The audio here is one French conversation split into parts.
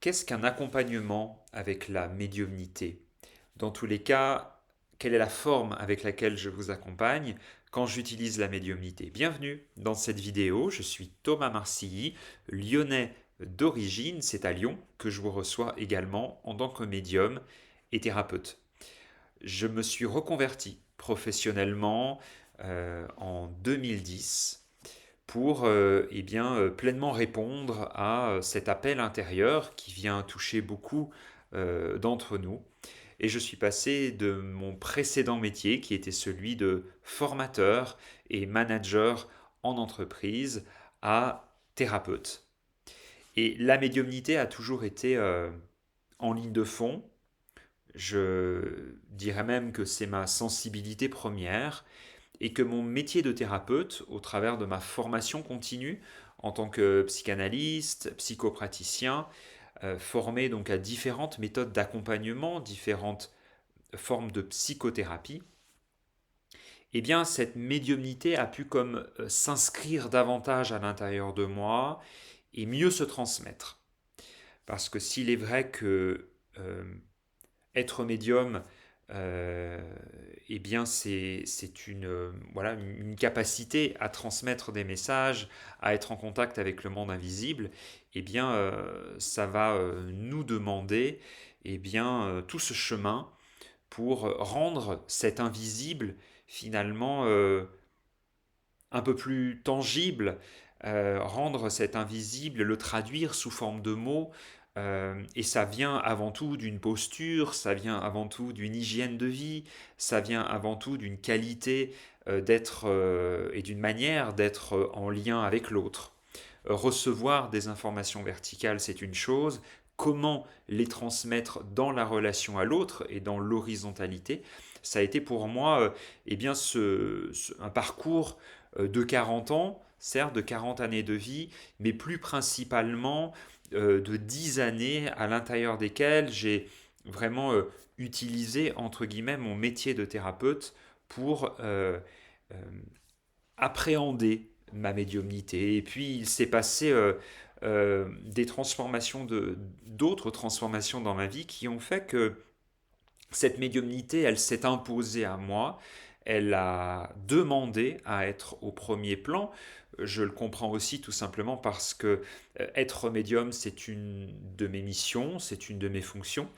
Qu'est-ce qu'un accompagnement avec la médiumnité? Dans tous les cas, quelle est la forme avec laquelle je vous accompagne quand j'utilise la médiumnité? Bienvenue dans cette vidéo, je suis Thomas Marcilly, lyonnais d'origine, c'est à Lyon que je vous reçois également en tant que médium et thérapeute. Je me suis reconverti professionnellement en 2010 pour pleinement répondre à cet appel intérieur qui vient toucher beaucoup d'entre nous. Et je suis passé de mon précédent métier, qui était celui de formateur et manager en entreprise, à thérapeute. Et la médiumnité a toujours été en ligne de fond. Je dirais même que c'est ma sensibilité première et que mon métier de thérapeute, au travers de ma formation continue en tant que psychanalyste, psychopraticien, formé donc à différentes méthodes d'accompagnement, différentes formes de psychothérapie, eh bien cette médiumnité a pu comme s'inscrire davantage à l'intérieur de moi et mieux se transmettre. Parce que s'il est vrai que être médium, euh, eh bien c'est une, voilà, une capacité à transmettre des messages, à être en contact avec le monde invisible, eh bien ça va nous demander tout ce chemin pour rendre cet invisible finalement un peu plus tangible, rendre cet invisible, le traduire sous forme de mots. Et ça vient avant tout d'une posture, ça vient avant tout d'une hygiène de vie, ça vient avant tout d'une qualité d'être et d'une manière d'être en lien avec l'autre. Recevoir des informations verticales, c'est une chose. Comment les transmettre dans la relation à l'autre et dans l'horizontalité, ça a été pour moi un parcours de 40 ans, certes de 40 années de vie, mais plus principalement de 10 années à l'intérieur desquelles j'ai vraiment utilisé, entre guillemets, mon métier de thérapeute pour euh, appréhender ma médiumnité. Et puis il s'est passé des transformations, d'autres transformations dans ma vie qui ont fait que cette médiumnité, elle s'est imposée à moi, elle a demandé à être au premier plan. Je le comprends aussi tout simplement parce que être médium, c'est une de mes missions, c'est une de mes fonctions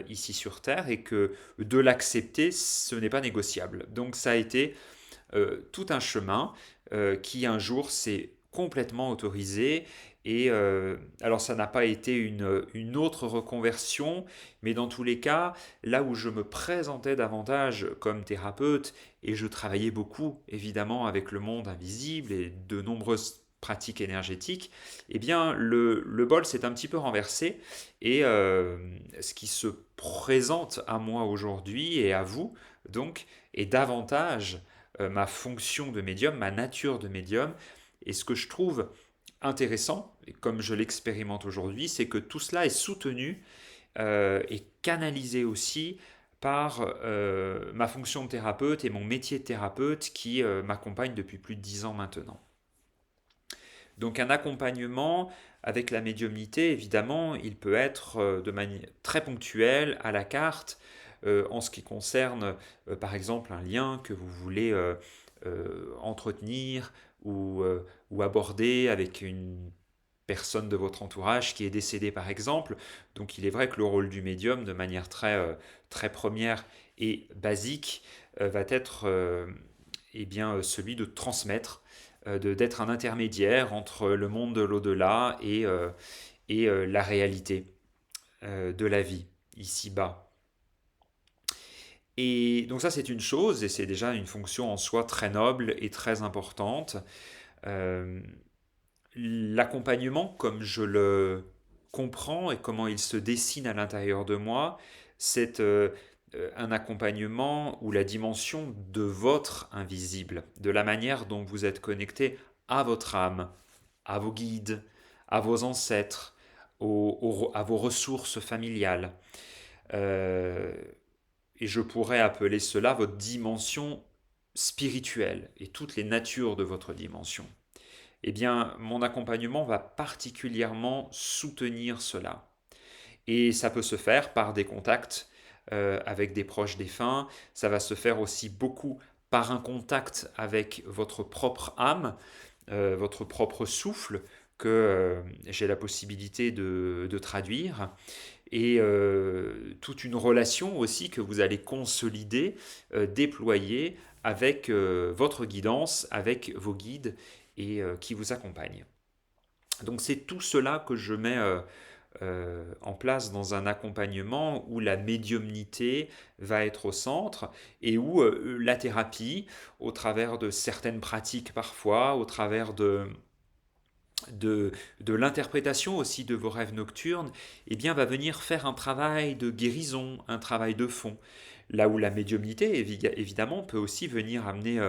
ici sur Terre et que de l'accepter, ce n'est pas négociable. Donc ça a été tout un chemin qui un jour s'est complètement autorisé. Et alors ça n'a pas été une autre reconversion, mais dans tous les cas, là où je me présentais davantage comme thérapeute, et je travaillais beaucoup évidemment avec le monde invisible et de nombreuses pratiques énergétiques, eh bien le bol s'est un petit peu renversé et ce qui se présente à moi aujourd'hui et à vous donc est davantage ma fonction de médium, ma nature de médium. Et ce que je trouve intéressant, et comme je l'expérimente aujourd'hui, c'est que tout cela est soutenu et canalisé aussi par ma fonction de thérapeute et mon métier de thérapeute qui m'accompagne depuis plus de 10 ans maintenant. Donc un accompagnement avec la médiumnité, évidemment, il peut être de manière très ponctuelle, à la carte, en ce qui concerne, par exemple, un lien que vous voulez entretenir ou aborder avec une personne de votre entourage qui est décédée, par exemple. Donc il est vrai que le rôle du médium, de manière très première et basique, va être celui de transmettre d'être un intermédiaire entre le monde de l'au-delà et la réalité de la vie, ici-bas. Et donc ça, c'est une chose, et c'est déjà une fonction en soi très noble et très importante. Euh, L'accompagnement, comme je le comprends et comment il se dessine à l'intérieur de moi, c'est un accompagnement où la dimension de votre invisible, de la manière dont vous êtes connecté à votre âme, à vos guides, à vos ancêtres, à vos ressources familiales. Euh, et je pourrais appeler cela votre dimension spirituelle et toutes les natures de votre dimension. Eh bien, mon accompagnement va particulièrement soutenir cela. Et ça peut se faire par des contacts avec des proches défunts, ça va se faire aussi beaucoup par un contact avec votre propre âme, votre propre souffle, que j'ai la possibilité de traduire, et toute une relation aussi que vous allez consolider, déployer avec votre guidance, avec vos guides et qui vous accompagnent. Donc c'est tout cela que je mets en place dans un accompagnement où la médiumnité va être au centre et où la thérapie, au travers de certaines pratiques parfois, au travers de l'interprétation aussi de vos rêves nocturnes, eh bien, va venir faire un travail de guérison, un travail de fond. Là où la médiumnité, évidemment, peut aussi venir amener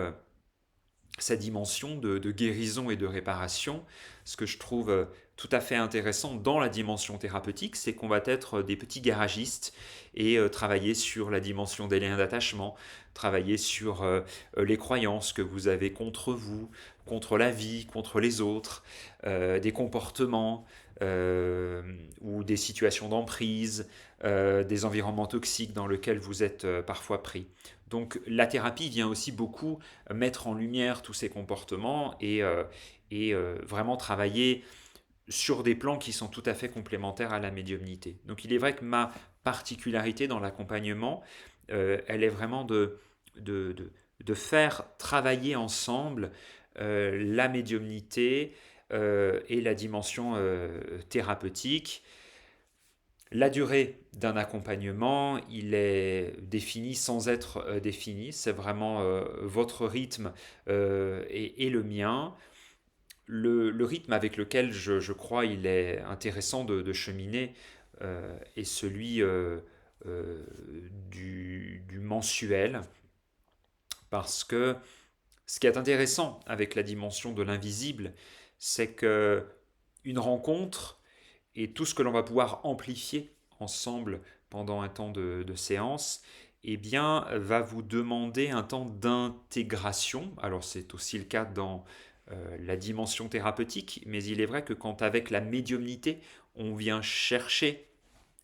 sa dimension de guérison et de réparation. Ce que je trouve tout à fait intéressant dans la dimension thérapeutique, c'est qu'on va être des petits garagistes et travailler sur la dimension des liens d'attachement, travailler sur les croyances que vous avez contre vous, contre la vie, contre les autres, des comportements ou des situations d'emprise, des environnements toxiques dans lesquels vous êtes parfois pris. Donc la thérapie vient aussi beaucoup mettre en lumière tous ces comportements et vraiment travailler sur des plans qui sont tout à fait complémentaires à la médiumnité. Donc il est vrai que ma particularité dans l'accompagnement, elle est vraiment de, de, de faire travailler ensemble la médiumnité et la dimension thérapeutique. La durée d'un accompagnement, il est défini sans être défini. C'est vraiment votre rythme et le mien. Le rythme avec lequel je crois il est intéressant de cheminer est celui du mensuel. Parce que ce qui est intéressant avec la dimension de l'invisible, c'est que une rencontre et tout ce que l'on va pouvoir amplifier ensemble pendant un temps de séance, eh bien, va vous demander un temps d'intégration. Alors c'est aussi le cas dans la dimension thérapeutique, mais il est vrai que quand avec la médiumnité, on vient chercher,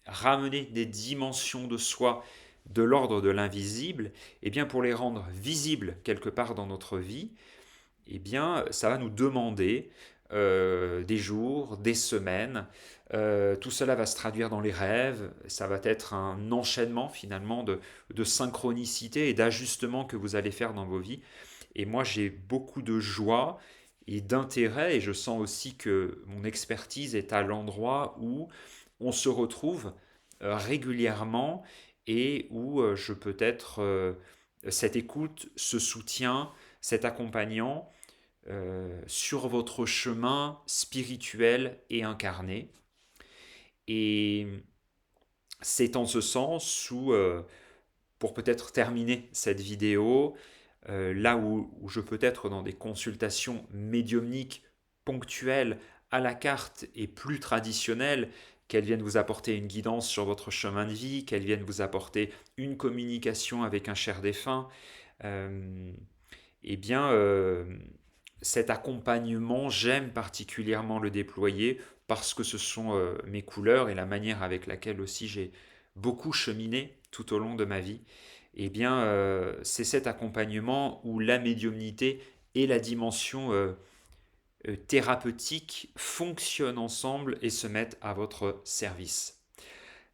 ramener des dimensions de soi de l'ordre de l'invisible, eh bien pour les rendre visibles quelque part dans notre vie, eh bien, ça va nous demander des jours, des semaines. Tout cela va se traduire dans les rêves. Ça va être un enchaînement finalement de synchronicité et d'ajustement que vous allez faire dans vos vies. Et moi, j'ai beaucoup de joie et d'intérêt et je sens aussi que mon expertise est à l'endroit où on se retrouve régulièrement et où je peux être cette écoute, ce soutien, cet accompagnant sur votre chemin spirituel et incarné. Et c'est en ce sens où, pour peut-être terminer cette vidéo, là où je peux être dans des consultations médiumniques ponctuelles à la carte et plus traditionnelles, qu'elles viennent vous apporter une guidance sur votre chemin de vie, qu'elles viennent vous apporter une communication avec un cher défunt, eh bien, cet accompagnement, j'aime particulièrement le déployer parce que ce sont mes couleurs et la manière avec laquelle aussi j'ai beaucoup cheminé tout au long de ma vie. Eh bien, c'est cet accompagnement où la médiumnité et la dimension thérapeutique fonctionnent ensemble et se mettent à votre service.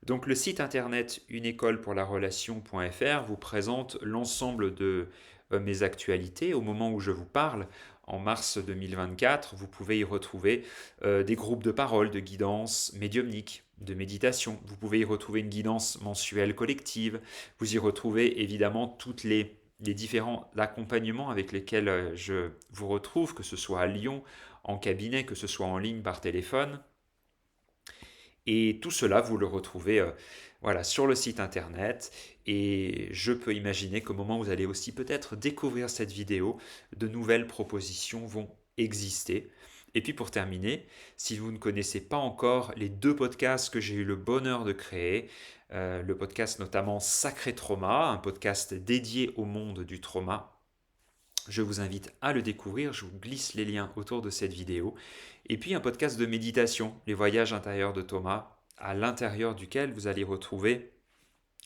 Donc le site internet uneécolepourlarelation.fr vous présente l'ensemble de mes actualités. Au moment où je vous parle, en mars 2024, vous pouvez y retrouver des groupes de parole, de guidance médiumnique, de méditation. Vous pouvez y retrouver une guidance mensuelle collective. Vous y retrouvez évidemment toutes les différents accompagnements avec lesquels je vous retrouve, que ce soit à Lyon, en cabinet, que ce soit en ligne par téléphone. Et tout cela, vous le retrouvez voilà, sur le site internet. Et je peux imaginer qu'au moment où vous allez aussi peut-être découvrir cette vidéo, de nouvelles propositions vont exister. Et puis pour terminer, si vous ne connaissez pas encore les deux podcasts que j'ai eu le bonheur de créer, le podcast notamment Sacré Trauma, un podcast dédié au monde du trauma, je vous invite à le découvrir, je vous glisse les liens autour de cette vidéo. Et puis un podcast de méditation, Les voyages intérieurs de Thomas, à l'intérieur duquel vous allez retrouver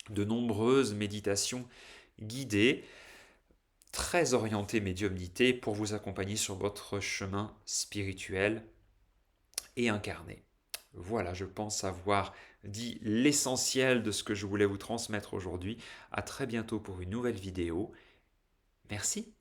de nombreuses méditations guidées, très orientées médiumnité pour vous accompagner sur votre chemin spirituel et incarné. Voilà, je pense avoir dit l'essentiel de ce que je voulais vous transmettre aujourd'hui. À très bientôt pour une nouvelle vidéo. Merci.